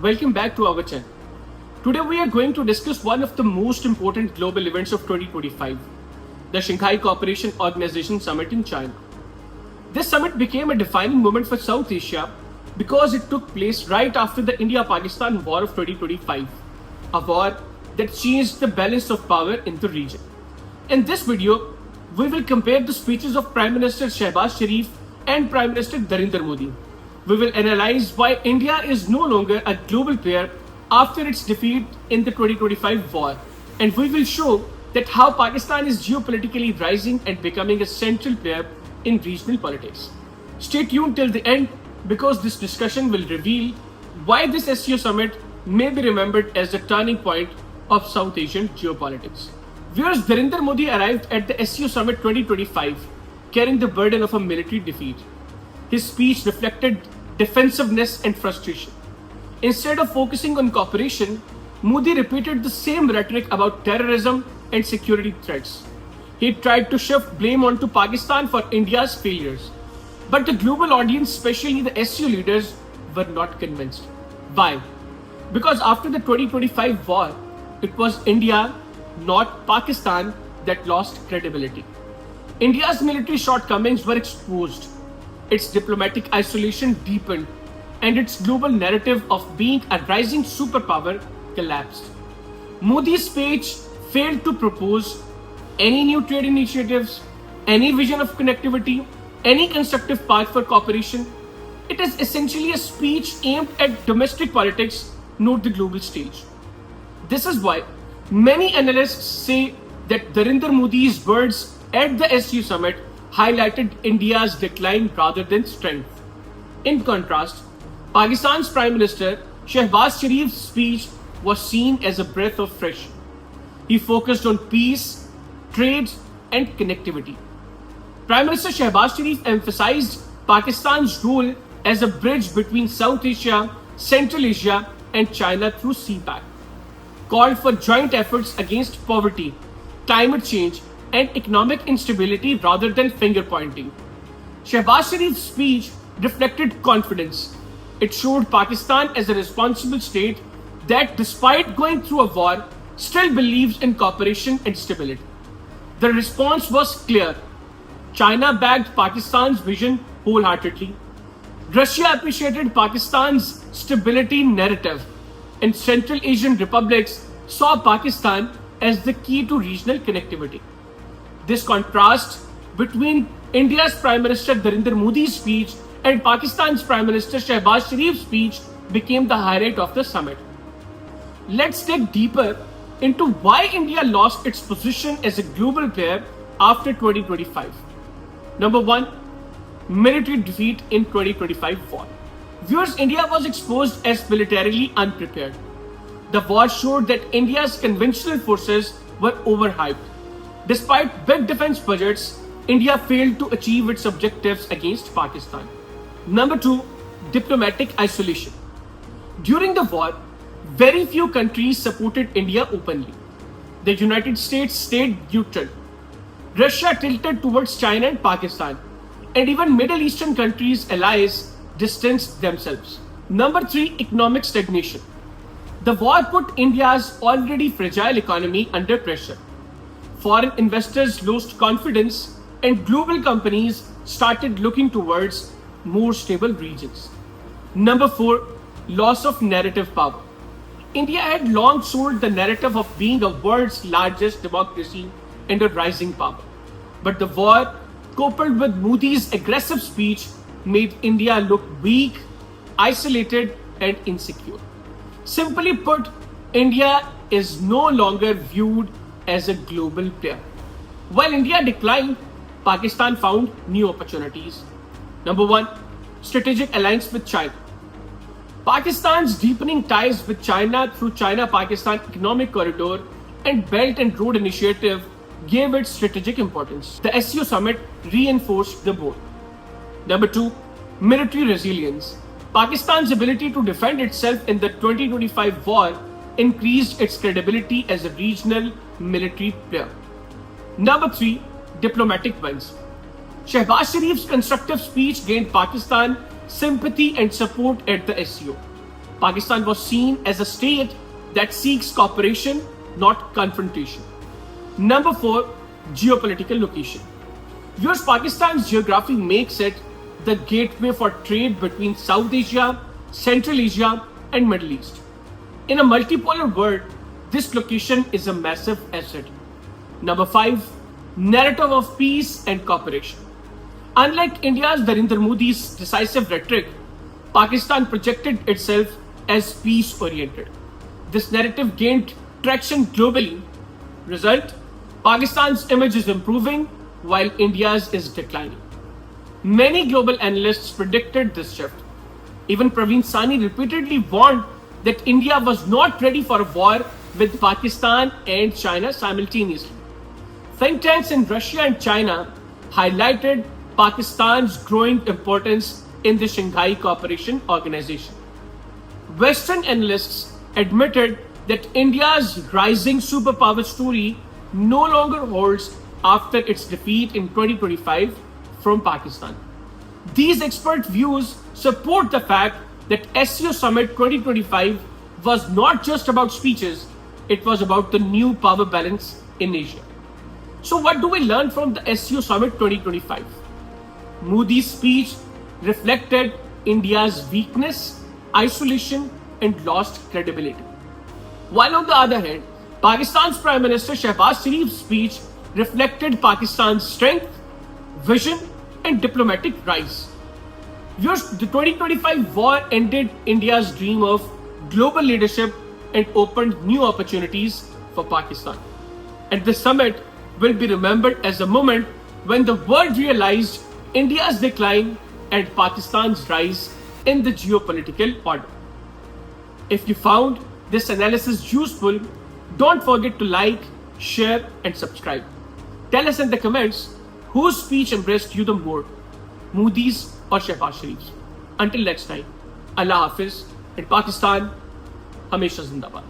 welcome back to our channel. Today we are going to discuss one of the most important global events of 2025, the Shanghai Cooperation Organization Summit in China. This summit became a defining moment for South Asia because it took place right after the India-Pakistan War of 2025, a war that changed the balance of power in the region. In this video, we will compare the speeches of Prime Minister Shehbaz Sharif and Prime Minister Narendra Modi. We will analyze why India is no longer a global player after its defeat in the 2025 war, and we will show that how Pakistan is geopolitically rising and becoming a central player in regional politics. Stay tuned till the end because this discussion will reveal why this SCO summit may be remembered as the turning point of South Asian geopolitics. Viewers, Narendra Modi arrived at the SCO summit 2025 carrying the burden of a military defeat. His speech reflected defensiveness and frustration. Instead of focusing on cooperation, Modi repeated the same rhetoric about terrorism and security threats. He tried to shift blame onto Pakistan for India's failures. But the global audience, especially the SCO leaders, were not convinced. Why? Because after the 2025 war, it was India, not Pakistan, that lost credibility. India's military shortcomings were exposed. Its diplomatic isolation deepened, and its global narrative of being a rising superpower collapsed. Modi's speech failed to propose any new trade initiatives, any vision of connectivity, any constructive path for cooperation. It is essentially a speech aimed at domestic politics, not the global stage. This is why many analysts say that Narendra Modi's words at the SCO summit highlighted India's decline rather than strength. In contrast, Pakistan's Prime Minister Shehbaz Sharif's speech was seen as a breath of fresh air. He focused on peace, trade, and connectivity. Prime Minister Shehbaz Sharif emphasized Pakistan's role as a bridge between South Asia, Central Asia, and China through CPAC, called for joint efforts against poverty, climate change, and economic instability rather than finger pointing. Shehbaz Sharif's speech reflected confidence. It showed Pakistan as a responsible state that, despite going through a war, still believes in cooperation and stability. The response was clear. China backed Pakistan's vision wholeheartedly. Russia appreciated Pakistan's stability narrative, and Central Asian republics saw Pakistan as the key to regional connectivity. This contrast between India's Prime Minister Narendra Modi's speech and Pakistan's Prime Minister Shehbaz Sharif's speech became the highlight of the summit. Let's dig deeper into why India lost its position as a global player after 2025. Number 1, military defeat in 2025 war. Viewers, India was exposed as militarily unprepared. The war showed that India's conventional forces were overhyped. Despite big defense budgets, India failed to achieve its objectives against Pakistan. Number 2, diplomatic isolation. During the war, very few countries supported India openly. The United States stayed neutral. Russia tilted towards China and Pakistan, and even Middle Eastern countries' allies distanced themselves. Number 3, economic stagnation. The war put India's already fragile economy under pressure. Foreign investors lost confidence, and global companies started looking towards more stable regions. Number 4, loss of narrative power. India had long sold the narrative of being the world's largest democracy and a rising power. But the war, coupled with Modi's aggressive speech, made India look weak, isolated, and insecure. Simply put, India is no longer viewed as a global player. While India declined, Pakistan found new opportunities. Number 1, strategic alliance with China. Pakistan's deepening ties with China through China-Pakistan Economic Corridor and Belt and Road Initiative gave it strategic importance. The SCO summit reinforced the both. Number 2, military resilience. Pakistan's ability to defend itself in the 2025 war increased its credibility as a regional military player. Number 3, diplomatic wins. Shehbaz Sharif's constructive speech gained Pakistan sympathy and support at the SCO. Pakistan was seen as a state that seeks cooperation, not confrontation. Number 4, geopolitical location. Yours Pakistan's geography makes it the gateway for trade between South Asia, Central Asia, and Middle East. In a multipolar world, this location is a massive asset. Number 5, narrative of peace and cooperation. Unlike India's Narendra Modi's decisive rhetoric, Pakistan projected itself as peace-oriented. This narrative gained traction globally. Result, Pakistan's image is improving while India's is declining. Many global analysts predicted this shift. Even Pravin Sawhney repeatedly warned that India was not ready for a war with Pakistan and China simultaneously. Think tanks in Russia and China highlighted Pakistan's growing importance in the Shanghai Cooperation Organization. Western analysts admitted that India's rising superpower story no longer holds after its defeat in 2025 from Pakistan. These expert views support the fact that SCO Summit 2025 was not just about speeches, it was about the new power balance in Asia. So what do we learn from the SCO Summit 2025? Modi's speech reflected India's weakness, isolation, and lost credibility. While on the other hand, Pakistan's Prime Minister Shehbaz Sharif's speech reflected Pakistan's strength, vision, and diplomatic rise. The 2025 war ended India's dream of global leadership and opened new opportunities for Pakistan. And this summit will be remembered as a moment when the world realized India's decline and Pakistan's rise in the geopolitical order. If you found this analysis useful, don't forget to like, share, and subscribe. Tell us in the comments whose speech impressed you the more, Modi's or Shehbaz Sharif's. Until next time, Allah Hafiz, and Pakistan, Hamesha Zindabad.